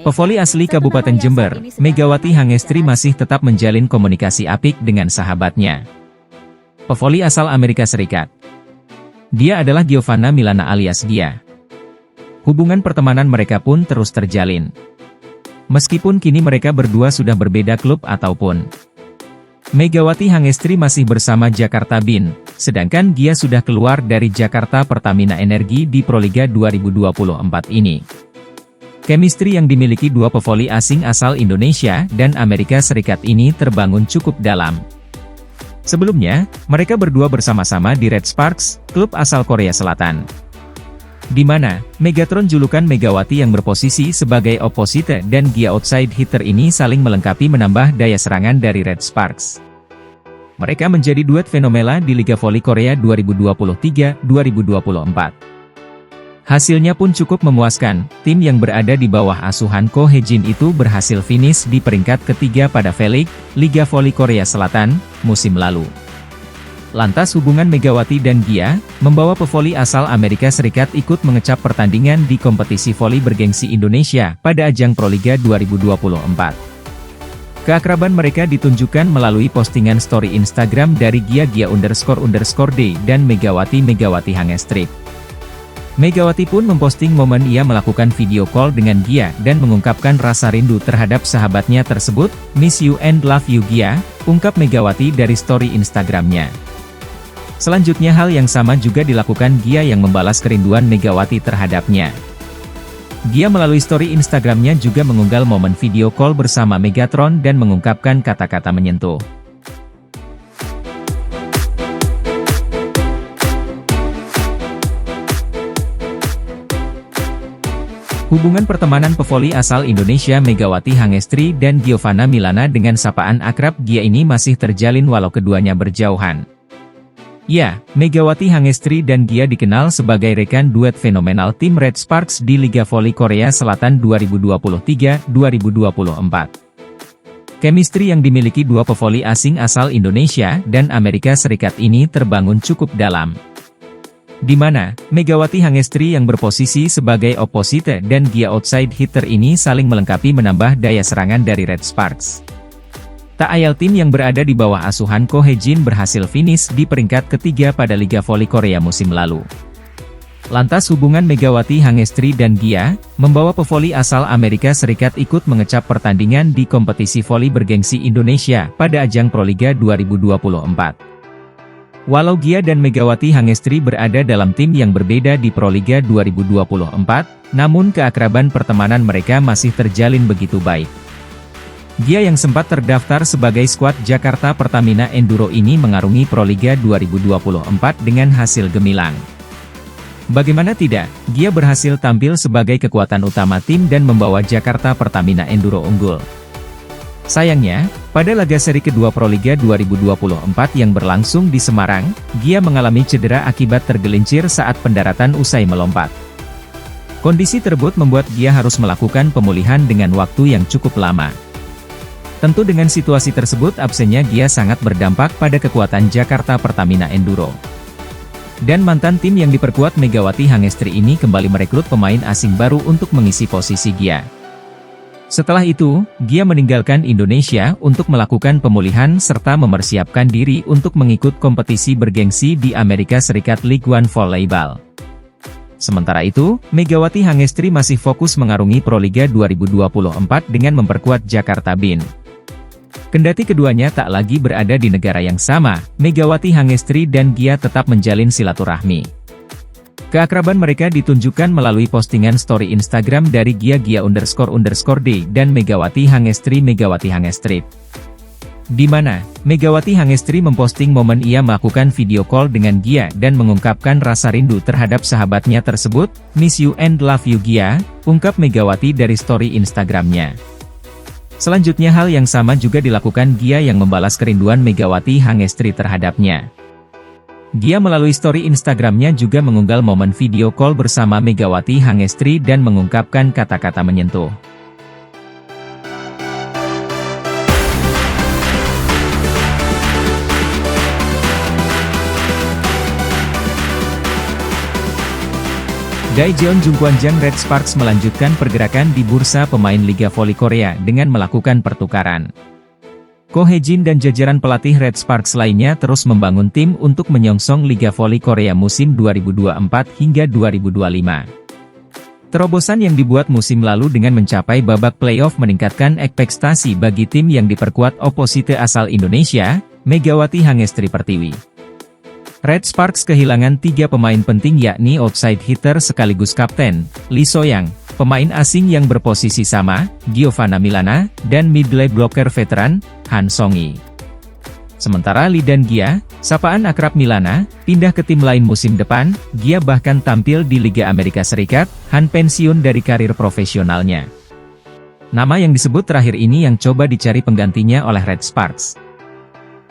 Pevoli asli Kabupaten Jember, Megawati Hangestri masih tetap menjalin komunikasi apik dengan sahabatnya. Pevoli asal Amerika Serikat. Dia adalah Giovanna Milana alias Gia. Hubungan pertemanan mereka pun terus terjalin. Meskipun kini mereka berdua sudah berbeda klub ataupun. Megawati Hangestri masih bersama Jakarta Bin, sedangkan Gia sudah keluar dari Jakarta Pertamina Energi di Proliga 2024 ini. Chemistry yang dimiliki dua pevoli asing asal Indonesia dan Amerika Serikat ini terbangun cukup dalam. Sebelumnya, mereka berdua bersama-sama di Red Sparks, klub asal Korea Selatan. Di mana, Megatron julukan Megawati yang berposisi sebagai opposite dan Gia outside hitter ini saling melengkapi menambah daya serangan dari Red Sparks. Mereka menjadi duet fenomena di Liga Voli Korea 2023-2024. Hasilnya pun cukup memuaskan, tim yang berada di bawah asuhan Ko Hye-jin itu berhasil finish di peringkat ketiga pada V-League, Liga Voli Korea Selatan, musim lalu. Lantas hubungan Megawati dan Gia, membawa pevoli asal Amerika Serikat ikut mengecap pertandingan di kompetisi voli bergengsi Indonesia pada ajang Proliga 2024. Keakraban mereka ditunjukkan melalui postingan story Instagram dari Gia__D dan Megawati Hangestri. Megawati pun memposting momen ia melakukan video call dengan Gia dan mengungkapkan rasa rindu terhadap sahabatnya tersebut, "Miss you and love you Gia," ungkap Megawati dari story Instagramnya. Selanjutnya hal yang sama juga dilakukan Gia yang membalas kerinduan Megawati terhadapnya. Gia melalui story Instagramnya juga mengunggah momen video call bersama Megatron dan mengungkapkan kata-kata menyentuh. Hubungan pertemanan pevoli asal Indonesia Megawati Hangestri dan Giovanna Milana dengan sapaan akrab Gia ini masih terjalin walau keduanya berjauhan. Ya, Megawati Hangestri dan Gia dikenal sebagai rekan duet fenomenal tim Red Sparks di Liga Voli Korea Selatan 2023-2024. Chemistry yang dimiliki dua pevoli asing asal Indonesia dan Amerika Serikat ini terbangun cukup dalam. Di mana, Megawati Hangestri yang berposisi sebagai opposite dan Gia outside hitter ini saling melengkapi menambah daya serangan dari Red Sparks. Tak ayal tim yang berada di bawah asuhan Ko Hye-jin berhasil finish di peringkat ketiga pada Liga Voli Korea musim lalu. Lantas hubungan Megawati Hangestri dan Gia, membawa pevoli asal Amerika Serikat ikut mengecap pertandingan di kompetisi voli bergengsi Indonesia pada ajang Proliga 2024. Walau Gia dan Megawati Hangestri berada dalam tim yang berbeda di Proliga 2024, namun keakraban pertemanan mereka masih terjalin begitu baik. Gia yang sempat terdaftar sebagai skuad Jakarta Pertamina Enduro ini mengarungi Proliga 2024 dengan hasil gemilang. Bagaimana tidak, Gia berhasil tampil sebagai kekuatan utama tim dan membawa Jakarta Pertamina Enduro unggul. Sayangnya, pada laga seri kedua Proliga 2024 yang berlangsung di Semarang, Gia mengalami cedera akibat tergelincir saat pendaratan usai melompat. Kondisi tersebut membuat Gia harus melakukan pemulihan dengan waktu yang cukup lama. Tentu dengan situasi tersebut absennya Gia sangat berdampak pada kekuatan Jakarta Pertamina Enduro. Dan mantan tim yang diperkuat Megawati Hangestri ini kembali merekrut pemain asing baru untuk mengisi posisi Gia. Setelah itu, Gia meninggalkan Indonesia untuk melakukan pemulihan serta mempersiapkan diri untuk mengikut kompetisi bergengsi di Amerika Serikat League One Volleyball. Sementara itu, Megawati Hangestri masih fokus mengarungi Proliga 2024 dengan memperkuat Jakarta Bin. Kendati keduanya tak lagi berada di negara yang sama, Megawati Hangestri dan Gia tetap menjalin silaturahmi. Keakraban mereka ditunjukkan melalui postingan story Instagram dari Gia__D dan Megawati Hangestri. Di mana, Megawati Hangestri memposting momen ia melakukan video call dengan Gia dan mengungkapkan rasa rindu terhadap sahabatnya tersebut, "Miss you and love you Gia," ungkap Megawati dari story Instagramnya. Selanjutnya hal yang sama juga dilakukan Gia yang membalas kerinduan Megawati Hangestri terhadapnya. Gia melalui story Instagramnya juga mengunggah momen video call bersama Megawati Hangestri dan mengungkapkan kata-kata menyentuh. Daejeon Jungkwanjang Red Sparks melanjutkan pergerakan di bursa pemain Liga Voli Korea dengan melakukan pertukaran. Ko Hae-jin dan jajaran pelatih Red Sparks lainnya terus membangun tim untuk menyongsong Liga Voli Korea musim 2024 hingga 2025. Terobosan yang dibuat musim lalu dengan mencapai babak playoff meningkatkan ekspektasi bagi tim yang diperkuat oposite asal Indonesia, Megawati Hangestri Pertiwi. Red Sparks kehilangan 3 pemain penting yakni outside hitter sekaligus kapten, Lee So-young, pemain asing yang berposisi sama, Giovanna Milana, dan middle blocker veteran, Han Song-yi. Sementara Lee dan Gia, sapaan akrab Milana, pindah ke tim lain musim depan. Gia bahkan tampil di Liga Amerika Serikat. Han pensiun dari karir profesionalnya. Nama yang disebut terakhir ini yang coba dicari penggantinya oleh Red Sparks.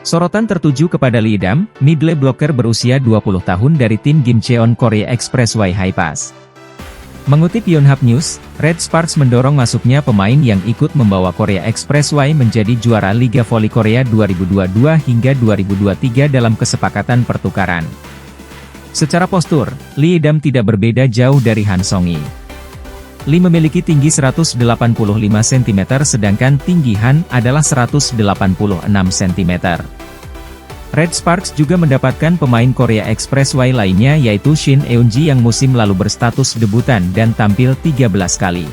Sorotan tertuju kepada Lee Dam, middle blocker berusia 20 tahun dari tim Gimcheon Korea Expressway High Pass. Mengutip Yonhap News, Red Sparks mendorong masuknya pemain yang ikut membawa Korea Expressway menjadi juara Liga Voli Korea 2022 hingga 2023 dalam kesepakatan pertukaran. Secara postur, Lee Dam tidak berbeda jauh dari Han Song-yi. Lee memiliki tinggi 185 cm sedangkan tinggi Han adalah 186 cm. Red Sparks juga mendapatkan pemain Korea Expressway lainnya yaitu Shin Eun-ji yang musim lalu berstatus debutan dan tampil 13 kali.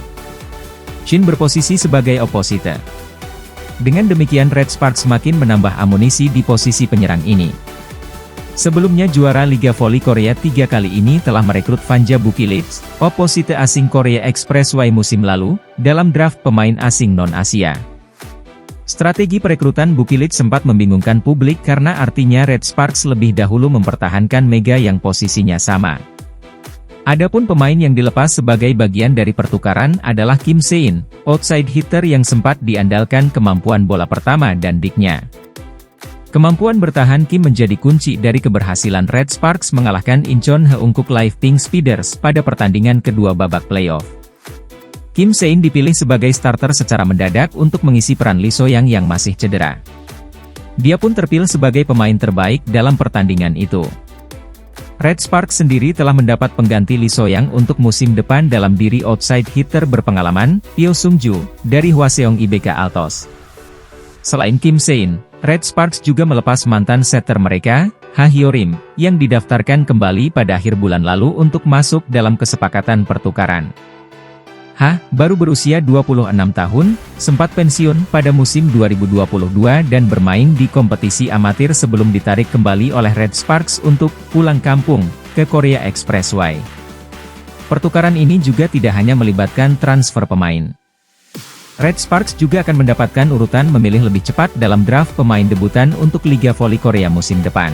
Shin berposisi sebagai opposite. Dengan demikian Red Sparks semakin menambah amunisi di posisi penyerang ini. Sebelumnya juara Liga Voli Korea 3 kali ini telah merekrut Vanja Bukilits, opposite asing Korea Expressway musim lalu, dalam draft pemain asing non-Asia. Strategi perekrutan Bukilits sempat membingungkan publik karena artinya Red Sparks lebih dahulu mempertahankan Mega yang posisinya sama. Adapun pemain yang dilepas sebagai bagian dari pertukaran adalah Kim Se-in, outside hitter yang sempat diandalkan kemampuan bola pertama dan diknya. Kemampuan bertahan Kim menjadi kunci dari keberhasilan Red Sparks mengalahkan Incheon Heungkuk Live Pink Speeders pada pertandingan kedua babak playoff. Kim Se-in dipilih sebagai starter secara mendadak untuk mengisi peran Lee So-young yang masih cedera. Dia pun terpilih sebagai pemain terbaik dalam pertandingan itu. Red Sparks sendiri telah mendapat pengganti Lee So-young untuk musim depan dalam diri outside hitter berpengalaman, Pyo Sung-ju, dari Hwaseong IBK Altos. Selain Kim Se-in, Red Sparks juga melepas mantan setter mereka, Ha Hyo-rim, yang didaftarkan kembali pada akhir bulan lalu untuk masuk dalam kesepakatan pertukaran. Ha, baru berusia 26 tahun, sempat pensiun pada musim 2022 dan bermain di kompetisi amatir sebelum ditarik kembali oleh Red Sparks untuk pulang kampung ke Korea Expressway. Pertukaran ini juga tidak hanya melibatkan transfer pemain. Red Sparks juga akan mendapatkan urutan memilih lebih cepat dalam draft pemain debutan untuk Liga Voli Korea musim depan.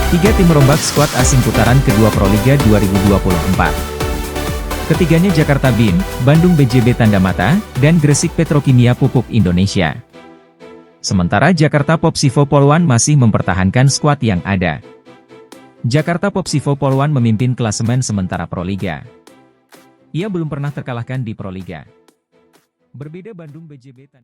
Tiga tim merombak skuad asing putaran kedua Proliga 2024. Ketiganya Jakarta BIM, Bandung BJB Tanda Mata, dan Gresik Petrokimia Pupuk Indonesia. Sementara Jakarta Popsivo Polwan masih mempertahankan skuad yang ada. Jakarta Popsivo Polwan memimpin klasemen sementara Proliga. Ia belum pernah terkalahkan di Proliga. Berbeda Bandung BJB Tanda